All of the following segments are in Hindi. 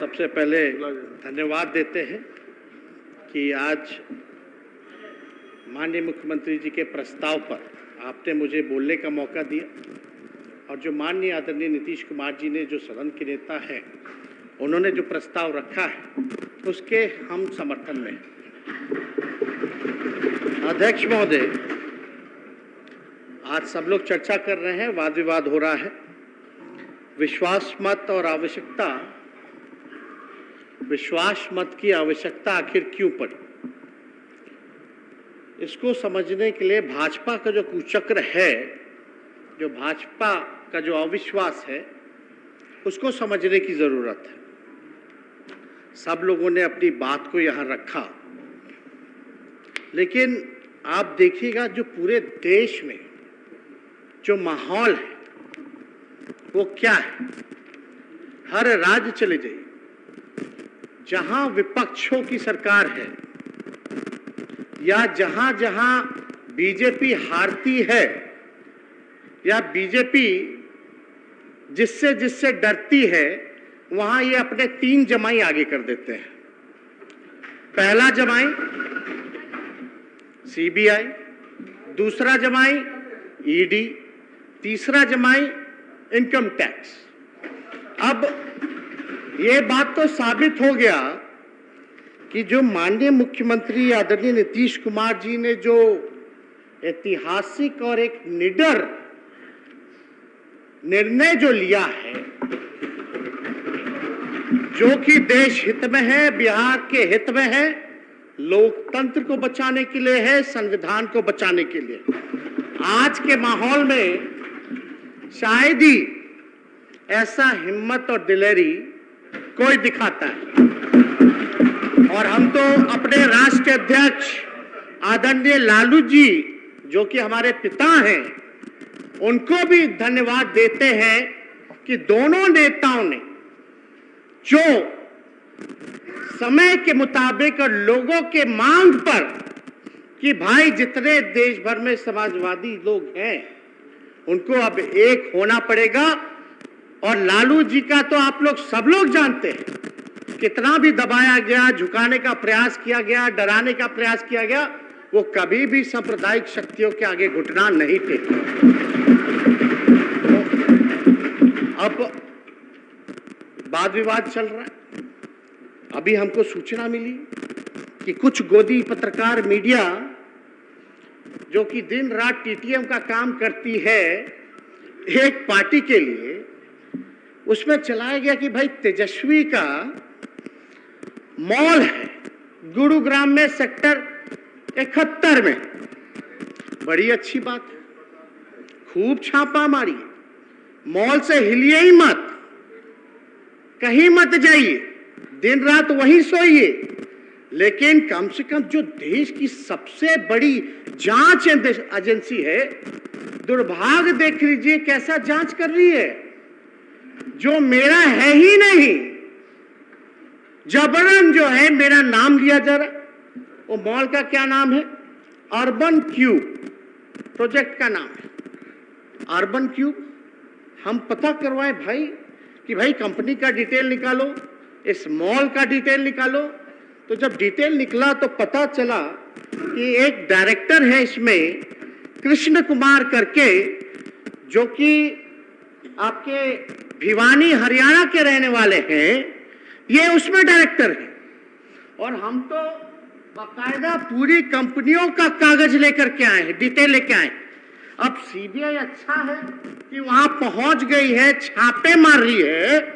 सबसे पहले धन्यवाद देते हैं कि आज माननीय मुख्यमंत्री जी के प्रस्ताव पर आपने मुझे बोलने का मौका दिया और जो माननीय आदरणीय नीतीश कुमार जी ने जो सदन के नेता हैं उन्होंने जो प्रस्ताव रखा है उसके हम समर्थन में हैं। अध्यक्ष महोदय, आज सब लोग चर्चा कर रहे हैं, वाद विवाद हो रहा है, विश्वास मत और आवश्यकता, विश्वास मत की आवश्यकता आखिर क्यों पड़ी। इसको समझने के लिए भाजपा का जो कुचक्र है, जो भाजपा का जो अविश्वास है, उसको समझने की जरूरत है। सब लोगों ने अपनी बात को यहाँ रखा, लेकिन आप देखिएगा जो पूरे देश में जो माहौल है वो क्या है। हर राज्य चले जाइए, जहां विपक्षों की सरकार है या जहां जहां बीजेपी हारती है या बीजेपी जिससे जिससे डरती है, वहां ये अपने 3 जमाई आगे कर देते हैं। पहला जमाई सीबीआई, दूसरा जमाई ईडी, तीसरा जमाई इनकम टैक्स। अब ये बात तो साबित हो गया कि जो माननीय मुख्यमंत्री आदरणीय नीतीश कुमार जी ने जो ऐतिहासिक और एक निडर निर्णय जो लिया है, जो कि देश हित में है, बिहार के हित में है, लोकतंत्र को बचाने के लिए है, संविधान को बचाने के लिए, आज के माहौल में शायद ही ऐसा हिम्मत और दिलेरी कोई दिखाता है। और हम तो अपने राष्ट्रीय अध्यक्ष आदरणीय लालू जी, जो कि हमारे पिता हैं, उनको भी धन्यवाद देते हैं कि दोनों नेताओं ने जो समय के मुताबिक और लोगों के मांग पर कि भाई जितने देश भर में समाजवादी लोग हैं उनको अब एक होना पड़ेगा। और लालू जी का तो आप लोग सब लोग जानते हैं, कितना भी दबाया गया, झुकाने का प्रयास किया गया, डराने का प्रयास किया गया, वो कभी भी सांप्रदायिक शक्तियों के आगे घुटना नहीं टेके। अब वाद विवाद चल रहा है। अभी हमको सूचना मिली कि कुछ गोदी पत्रकार मीडिया जो कि दिन रात टीटीएम का काम करती है एक पार्टी के लिए, उसमें चलाया गया कि भाई तेजस्वी का मॉल है गुरुग्राम में सेक्टर 71 में। बड़ी अच्छी बात है, खूब छापा मारी, मॉल से हिलिए ही मत, कहीं मत जाइए, दिन रात वहीं सोइए, लेकिन कम से कम जो देश की सबसे बड़ी जांच एजेंसी है, दुर्भाग्य देख लीजिए कैसा जांच कर रही है, जो मेरा है ही नहीं, जबरन जो है मेरा नाम लिया जा रहा। वो मॉल का क्या नाम है? अर्बन क्यूब प्रोजेक्ट का नाम है, अर्बन क्यूब। हम पता करवाए भाई कि भाई कंपनी का डिटेल निकालो, इस मॉल का डिटेल निकालो। तो जब डिटेल निकला तो पता चला कि एक डायरेक्टर है इसमें, कृष्ण कुमार करके, जो कि आपके भिवानी हरियाणा के रहने वाले हैं, ये उसमें डायरेक्टर है। और हम तो बाकायदा पूरी कंपनियों का कागज लेकर के आए हैं, डिटेल लेके आए। अब सीबीआई अच्छा है कि वहां पहुंच गई है, छापे मार रही है।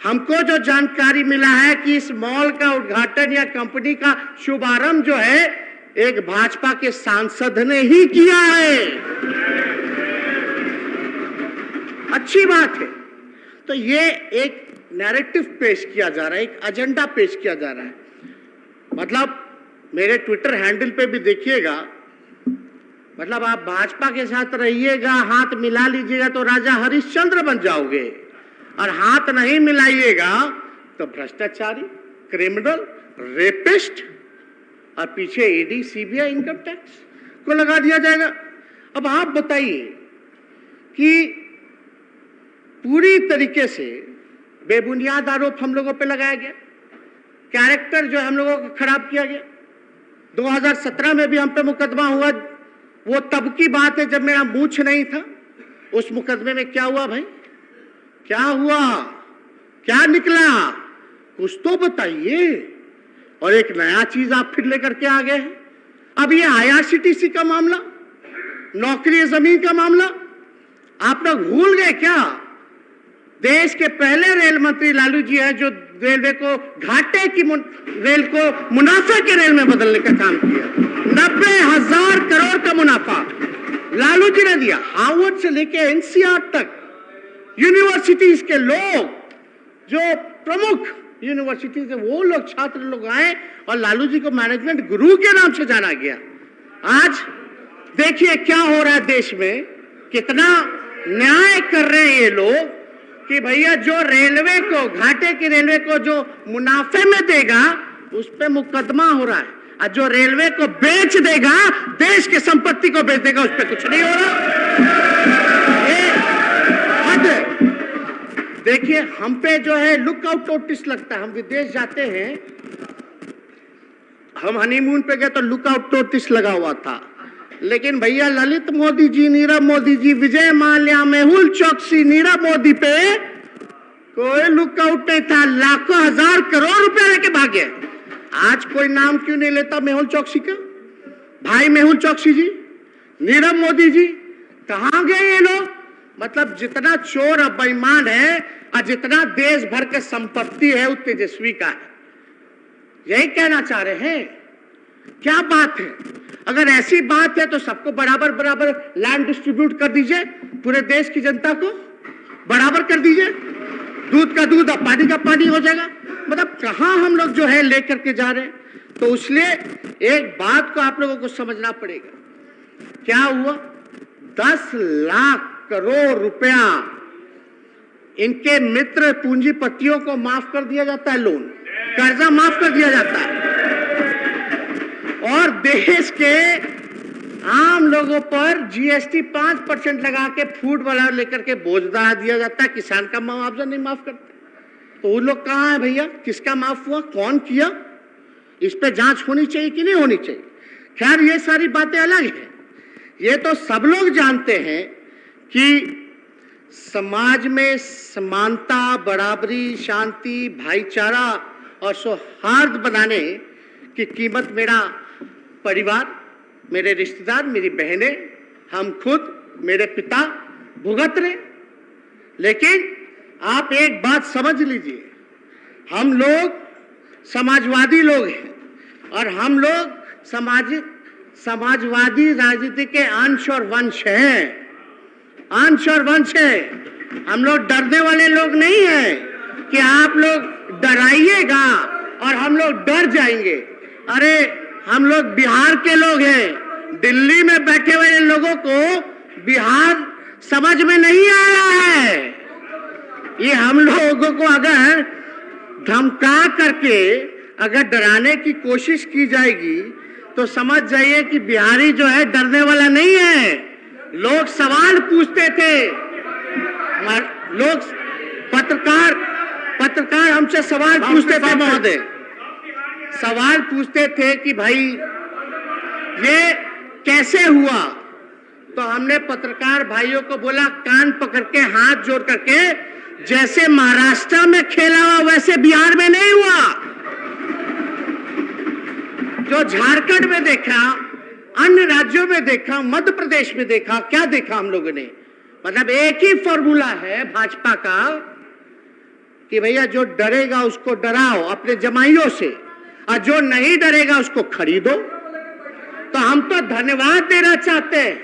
हमको जो जानकारी मिला है कि इस मॉल का उद्घाटन या कंपनी का शुभारंभ जो है एक भाजपा के सांसद ने ही किया है। अच्छी बात है। तो ये एक नैरेटिव पेश किया जा रहा है, एक एजेंडा पेश किया जा रहा है। मतलब मेरे ट्विटर हैंडल पे भी देखिएगा, मतलब आप भाजपा के साथ रहिएगा, हाथ मिला लीजिएगा तो राजा हरिश्चंद्र बन जाओगे, और हाथ नहीं मिलाइएगा तो भ्रष्टाचारी, क्रिमिनल, रेपिस्ट, और पीछे ईडी, सीबीआई, इनकम टैक्स को लगा दिया जाएगा। अब आप बताइए कि पूरी तरीके से बेबुनियाद आरोप हम लोगों पे लगाया गया, कैरेक्टर जो हम लोगों का खराब किया गया। 2017 में भी हम पे मुकदमा हुआ, वो तब की बात है जब मेरा मूछ नहीं था। उस मुकदमे में क्या हुआ भाई, क्या हुआ, क्या निकला, कुछ तो बताइए। और एक नया चीज आप फिर लेकर के आ गए हैं। अब ये IRCTC का मामला, नौकरी जमीन का मामला, आप लोग भूल गए क्या? देश के पहले रेल मंत्री लालू जी है जो रेलवे को घाटे की रेल को मुनाफे के रेल में बदलने का काम किया। 90,000 करोड़ का मुनाफा लालू जी ने दिया। हार्वर्ड से लेके NCR तक यूनिवर्सिटीज के लोग, जो प्रमुख यूनिवर्सिटीज है, वो लोग, छात्र लोग आए और लालू जी को मैनेजमेंट गुरु के नाम से जाना गया। आज देखिए क्या हो रहा है देश में, कितना न्याय कर रहे हैं ये लोग कि भैया जो रेलवे को, घाटे की रेलवे को जो मुनाफे में देगा उस पे मुकदमा हो रहा है, और जो रेलवे को बेच देगा, देश की संपत्ति को बेच देगा, उस पे कुछ नहीं हो रहा। ये हद है। देखिए हम पे जो है लुकआउट नोटिस लगता है। हम विदेश जाते हैं, हम हनीमून पे गए तो लुकआउट नोटिस लगा हुआ था, लेकिन भैया ललित मोदी जी, नीरव मोदी जी, विजय माल्या, मेहुल चौकसी, नीरव मोदी पे कोई लुकआउट नहीं था। लाखों हजार करोड़ रुपए लेके भागे। आज कोई नाम क्यों नहीं लेता मेहुल चौकसी का? भाई मेहुल चौकसी जी, नीरव मोदी जी, कहां गए ये लोग? मतलब जितना चोर और बेईमान है और जितना देश भर के संपत्ति है, वो तेजस्वी का है। यही कहना चाह रहे हैं। क्या बात है? अगर ऐसी बात है तो सबको बराबर बराबर लैंड डिस्ट्रीब्यूट कर दीजिए, पूरे देश की जनता को बराबर कर दीजिए, दूध का दूध और पानी का पानी हो जाएगा। मतलब कहां हम लोग जो है लेकर के जा रहे हैं। तो इसलिए एक बात को आप लोगों को समझना पड़ेगा। क्या हुआ? 10 लाख करोड़ रुपया इनके मित्र पूंजीपतियों को माफ कर दिया जाता है, लोन, कर्जा माफ कर दिया जाता है, और देश के आम लोगों पर GST 5% लगा के फूड वाला लेकर के बोझ बढ़ा दिया जाता है। किसान का मुआवजा नहीं माफ करते। तो वो लोग कहाँ है भैया? किसका माफ हुआ, कौन किया? इस पे जांच होनी चाहिए कि नहीं होनी चाहिए? खैर ये सारी बातें अलग है। ये तो सब लोग जानते हैं कि समाज में समानता, बराबरी, शांति, भाईचारा और सौहार्द बनाने की कीमत मेरा परिवार, मेरे रिश्तेदार, मेरी बहनें, हम खुद, मेरे पिता भुगत रहे। लेकिन आप एक बात समझ लीजिए, हम लोग समाजवादी लोग हैं और हम लोग समाजवादी राजनीति के अंश और वंश हैं, अंश और वंश है। हम लोग डरने वाले लोग नहीं हैं कि आप लोग डराइएगा और हम लोग डर जाएंगे। अरे हम लोग बिहार के लोग हैं। दिल्ली में बैठे हुए लोगों को बिहार समझ में नहीं आ रहा है। ये हम लोगों को अगर धमका करके अगर डराने की कोशिश की जाएगी तो समझ जाइए कि बिहारी जो है डरने वाला नहीं है। लोग सवाल पूछते थे, लोग पत्रकार हमसे सवाल पूछते थे महोदय, सवाल पूछते थे कि भाई ये कैसे हुआ? तो हमने पत्रकार भाइयों को बोला, कान पकड़ के हाथ जोड़ करके, जैसे महाराष्ट्र में खेला हुआ वैसे बिहार में नहीं हुआ। जो झारखंड में देखा, अन्य राज्यों में देखा, मध्य प्रदेश में देखा, क्या देखा हम लोगों ने? मतलब एक ही फॉर्मूला है भाजपा का कि भैया जो डरेगा उसको डराओ अपने जमाइयों से, और जो नहीं डरेगा उसको खरीदो। तो हम तो धन्यवाद देना चाहते हैं।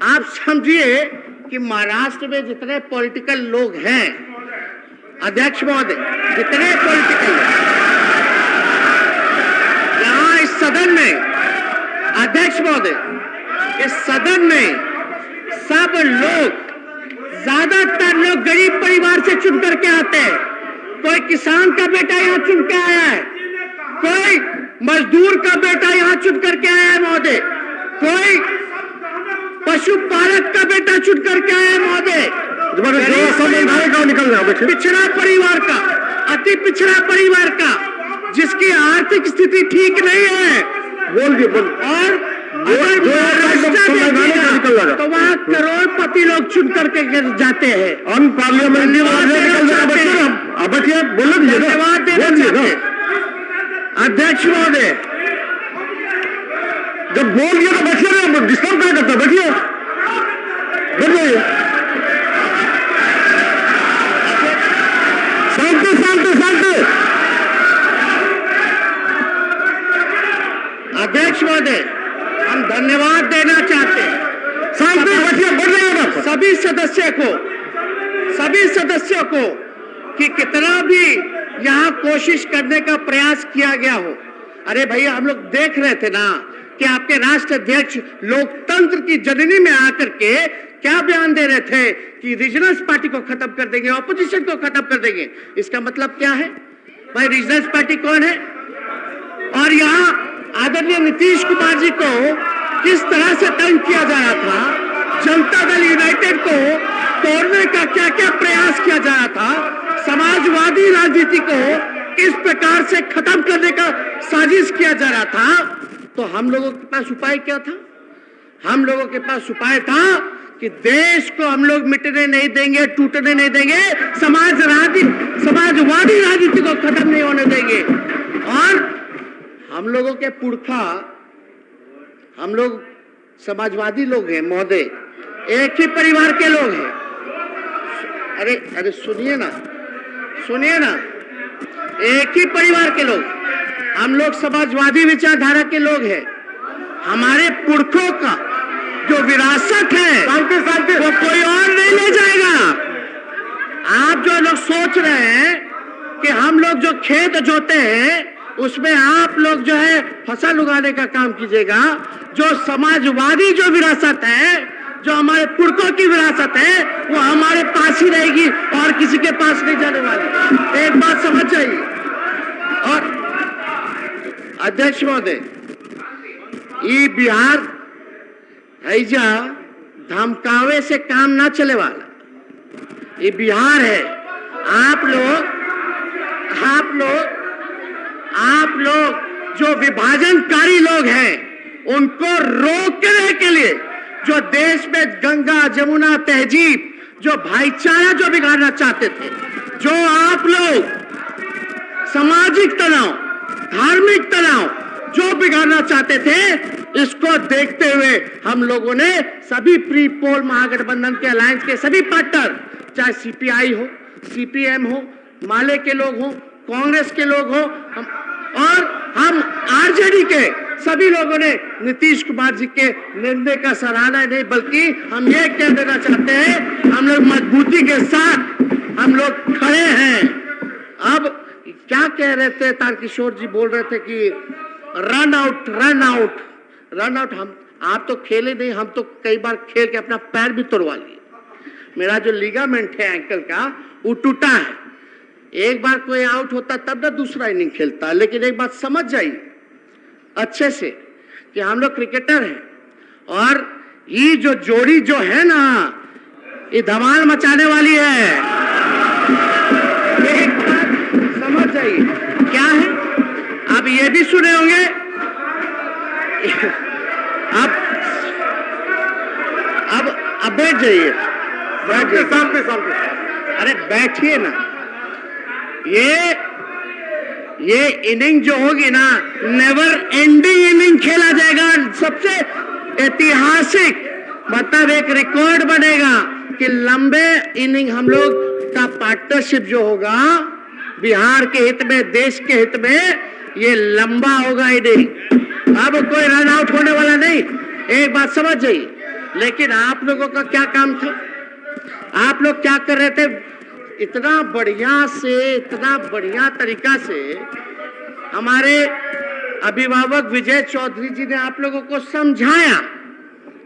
आप समझिए कि महाराष्ट्र में जितने पॉलिटिकल लोग हैं, अध्यक्ष महोदय, जितने पॉलिटिकल यहाँ इस सदन में, अध्यक्ष महोदय, इस सदन में सब लोग, ज्यादातर लोग गरीब परिवार से चुन करके आते हैं। कोई किसान का बेटा यहाँ चुन के आया है, कोई मजदूर का बेटा यहाँ चुन करके आया है महोदय, कोई पशुपालक का बेटा चुन करके आया है महोदय, पिछड़ा परिवार का। अति पिछड़ा परिवार का, जिसकी आर्थिक स्थिति ठीक नहीं है, बोल और अगर महाराष्ट्र देखिएगा तो वहाँ करोड़पति लोग चुन करके जाते हैं। हम पार्लियामेंट धन्यवाद देना चाहते हैं अध्यक्ष महोदय। जब बोल दिया तो बैठिए, डिस्टर्ब क्या करता, बैठिए बैठ जाइए। शांति शांति शांति। अध्यक्ष महोदय, हम धन्यवाद देना चाहते हैं शांति बैठिए, बैठ जाइए सभी सदस्यों को कि कितना भी यहाँ कोशिश करने का प्रयास किया गया हो। अरे भैया, हम लोग देख रहे थे ना कि आपके राष्ट्र अध्यक्ष लोकतंत्र की जननी में आकर के क्या बयान दे रहे थे कि रीजनल्स पार्टी को खत्म कर देंगे, ऑपोजिशन को खत्म कर देंगे। इसका मतलब क्या है भाई? रीजनल्स पार्टी कौन है? और यहाँ आदरणीय नीतीश कुमार जी को किस तरह से तंग किया जा रहा था, जनता दल यूनाइटेड को तोड़ने का क्या क्या प्रयास किया जा रहा था, समाजवादी राजनीति को किस प्रकार से खत्म करने का साजिश किया जा रहा था, तो हम लोगों के पास उपाय क्या था? हम लोगों के पास उपाय था कि देश को हम लोग मिटने नहीं देंगे, टूटने नहीं देंगे, समाजवादी राजनीति को खत्म नहीं होने देंगे। और हम लोगों के पुरखा, हम लोग समाजवादी लोग हैं महोदय, एक ही परिवार के लोग हैं। अरे सुनिए ना, एक ही परिवार के लोग, हम लोग समाजवादी विचारधारा के लोग हैं। हमारे पुरखों का जो विरासत है वो कोई और नहीं ले जाएगा। आप जो लोग सोच रहे हैं कि हम लोग जो खेत जोते हैं उसमें आप लोग जो है फसल उगाने का काम कीजिएगा। जो समाजवादी जो विरासत है, जो हमारे पुरखों की विरासत है, वो हमारे पास ही रहेगी और किसी के पास नहीं जाने वाली। एक बात समझ जाइए। और अध्यक्ष महोदय, ये बिहार ऐजा धमकावे से काम ना चले वाला। ये बिहार है। आप लोग जो विभाजनकारी लोग हैं, उनको रोकने के लिए जो देश में गंगा जमुना तहजीब, जो भाईचारा जो बिगाड़ना चाहते थे, जो आप लोग सामाजिक तनाव, धार्मिक तनाव जो बिगाड़ना चाहते थे, इसको देखते हुए हम लोगों ने सभी प्री पोल महागठबंधन के अलायंस के सभी पार्टनर, चाहे सीपीआई हो, सीपीएम हो, माले के लोग हो, कांग्रेस के लोग हो, हम आरजेडी के सभी लोगों ने नीतीश कुमार जी के निर्णय का सराहना नहीं, बल्कि हम ये कह देना चाहते हैं, हम लोग मजबूती के साथ हम लोग खड़े हैं। अब क्या कह रहे थे तारकिशोर जी? बोल रहे थे कि रन आउट। हम आप तो खेले नहीं, हम तो कई बार खेल के अपना पैर भी तोड़वा लिए। मेरा जो लिगामेंट है एंकल का, वो टूटा है। एक बार कोई आउट होता तब ना दूसरा इनिंग खेलता। लेकिन एक बात समझ जाइए अच्छे से कि हम लोग क्रिकेटर हैं, और ये जो जोड़ी जो है ना, ये धमाल मचाने वाली है। एक बात समझ जाइए क्या है। अब ये भी सुने होंगे, अब बैठ जाइए, अरे बैठिए ना। ये इनिंग जो होगी ना, नेवर एंडिंग इनिंग खेला जाएगा। सबसे ऐतिहासिक, मतलब एक रिकॉर्ड बनेगा कि लंबे इनिंग हम लोग का पार्टनरशिप जो होगा, बिहार के हित में, देश के हित में, ये लंबा होगा इनिंग। अब कोई रन आउट होने वाला नहीं। एक बात समझ जाइए। लेकिन आप लोगों का क्या काम था? आप लोग क्या कर रहे थे? इतना बढ़िया तरीका से हमारे अभिभावक विजय चौधरी जी ने आप लोगों को समझाया।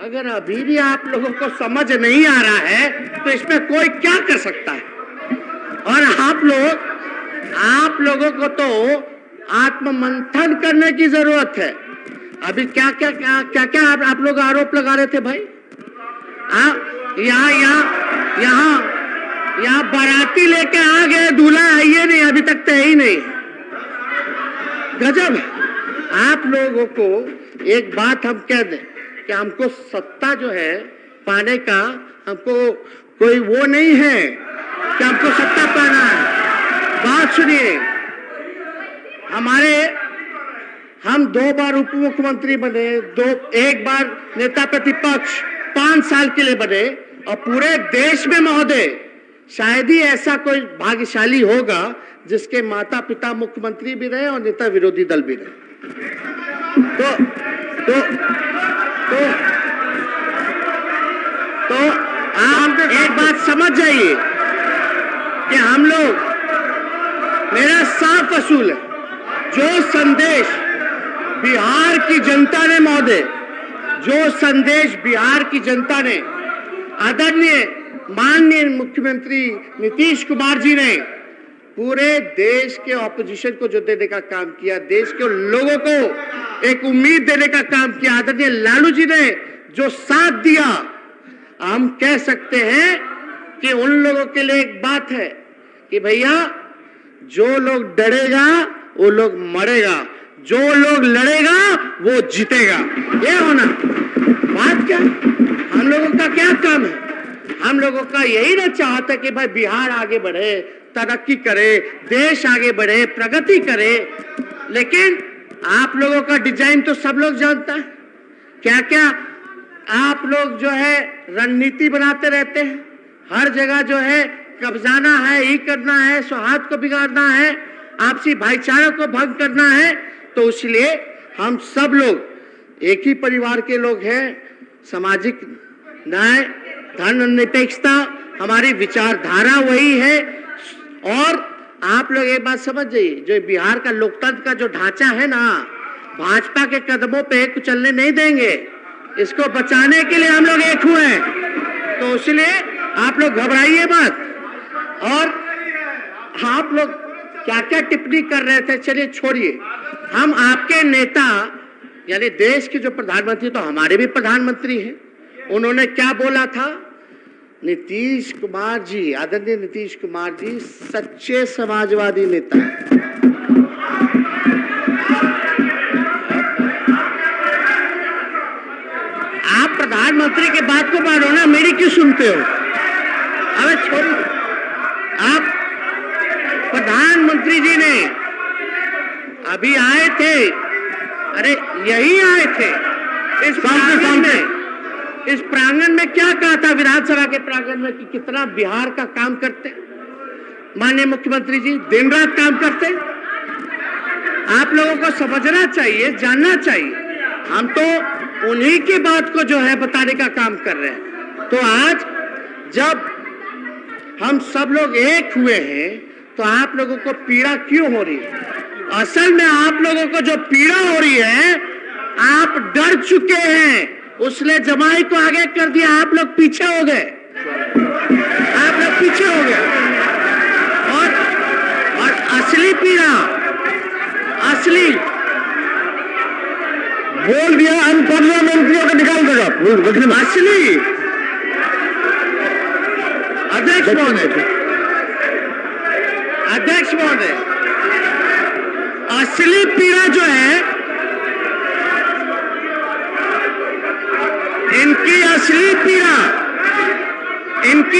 अगर अभी भी आप लोगों को समझ नहीं आ रहा है तो इसमें कोई क्या कर सकता है? और आप लोगों को तो आत्ममंथन करने की जरूरत है। अभी क्या आप लोग आरोप लगा रहे थे भाई? यहाँ बाराती लेके आ गए, दूल्हा है ये नहीं, अभी तक लगते ही नहीं। गजब है। आप लोगों को एक बात हम कह दें कि हमको सत्ता जो है पाने का हमको कोई वो नहीं है कि हमको सत्ता पाना है। बात सुनिए, हम 2 बार उप मुख्यमंत्री बने, एक बार नेता प्रतिपक्ष 5 साल के लिए बने, और पूरे देश में महोदय शायद ही ऐसा कोई भाग्यशाली होगा जिसके माता पिता मुख्यमंत्री भी रहे और नेता विरोधी दल भी रहे। तो आप एक बात समझ जाइए कि हम लोग, मेरा साफ असूल है, जो संदेश बिहार की जनता ने महोदय, जो संदेश बिहार की जनता ने आदरणीय माननीय मुख्यमंत्री नीतीश कुमार जी ने पूरे देश के ऑपोजिशन को जो देने का काम किया, देश के लोगों को एक उम्मीद देने का काम किया, आदरणीय लालू जी ने जो साथ दिया, हम कह सकते हैं कि उन लोगों के लिए एक बात है कि भैया जो लोग डरेगा वो लोग मरेगा, जो लोग लड़ेगा वो जीतेगा। ये होना बात क्या, हम लोगों का क्या काम है? हम लोगों का यही ना चाहता कि भाई बिहार आगे बढ़े, तरक्की करे, देश आगे बढ़े, प्रगति करे। लेकिन आप लोगों का डिजाइन तो सब लोग जानता है। क्या क्या आप लोग जो है रणनीति बनाते रहते हैं, हर जगह जो है कब्जाना है, ये करना है, सौहार्द को बिगाड़ना है, आपसी भाईचारा को भंग करना है। तो इसलिए हम सब लोग एक ही परिवार के लोग हैं। सामाजिक न्याय, धर्मनिरपेक्षता हमारी विचारधारा वही है। और आप लोग एक बात समझ जाइए, जो बिहार का लोकतंत्र का जो ढांचा है ना, भाजपा के कदमों पे चलने नहीं देंगे। इसको बचाने के लिए हम लोग एक हुए हैं। तो इसलिए आप लोग घबराइए मत। और आप लोग क्या क्या टिप्पणी कर रहे थे, चलिए छोड़िए। हम आपके नेता यानी देश के जो प्रधानमंत्री, तो हमारे भी प्रधानमंत्री हैं, उन्होंने क्या बोला था? नीतीश कुमार जी, आदरणीय नीतीश कुमार जी सच्चे समाजवादी नेता हैं। आप प्रधानमंत्री के बात को मानो ना, मेरी क्यों सुनते हो? अबे छोड़िए। आप प्रधानमंत्री जी ने अभी आए थे, अरे यही आए थे इस प्रांगण में क्या कहा था विधानसभा के प्रांगण में कि कितना बिहार का काम करते माननीय मुख्यमंत्री जी, दिन रात काम करते। आप लोगों को समझना चाहिए, जानना चाहिए। हम तो उन्हीं की बात को जो है बताने का काम कर रहे हैं। तो आज जब हम सब लोग एक हुए हैं तो आप लोगों को पीड़ा क्यों हो रही है? असल में आप लोगों को जो पीड़ा हो रही है, आप डर चुके हैं, उसने जमाई को आगे कर दिया, आप लोग पीछे हो गए, आप लोग पीछे हो गए। और असली पीड़ा, असली बोल दिया हम पार्लियामेंट्रियों को निकाल देगा। असली अध्यक्ष महोदय, अध्यक्ष महोदय, असली पीड़ा जो है, इनकी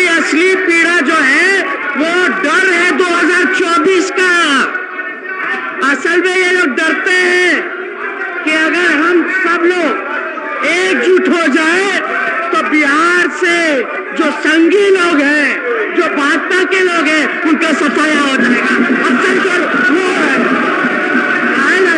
असली पीड़ा जो है वो डर है 2024 का। असल में ये लोग डरते हैं कि अगर हम सब लोग एकजुट हो जाए तो बिहार से जो संघी लोग हैं, जो भाजपा के लोग हैं, उनका सफाया हो जाएगा। असल जो वो है ना,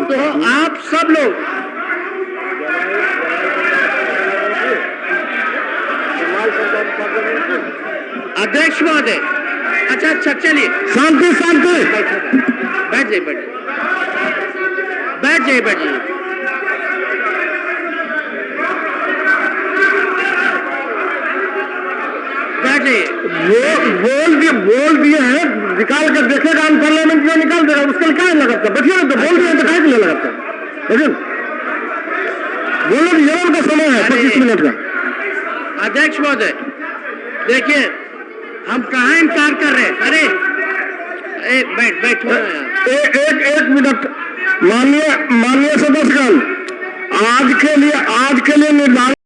तो आप सब लोग अध्यक्ष महोदय, अच्छा चलिए, शांति शांति, बैठ जाइए, बैठ जाइए। बोल दिए हैं, निकाल कर देखेगा हम पार्लियामेंट में, निकाल देगा, उसके क्या लगाता? बैठिए ना, तो बोल दिए तो क्या नहीं लगाता? लेकिन बोलो, ये उनका समय है 25 मिनट का। अध्यक्ष महोदय देखिए, हम कहाँ इनकार कर रहे हैं? अरे बैठो ना यार। एक मिनट। माननीय सदस्यगण, आज के लिए निर्धारित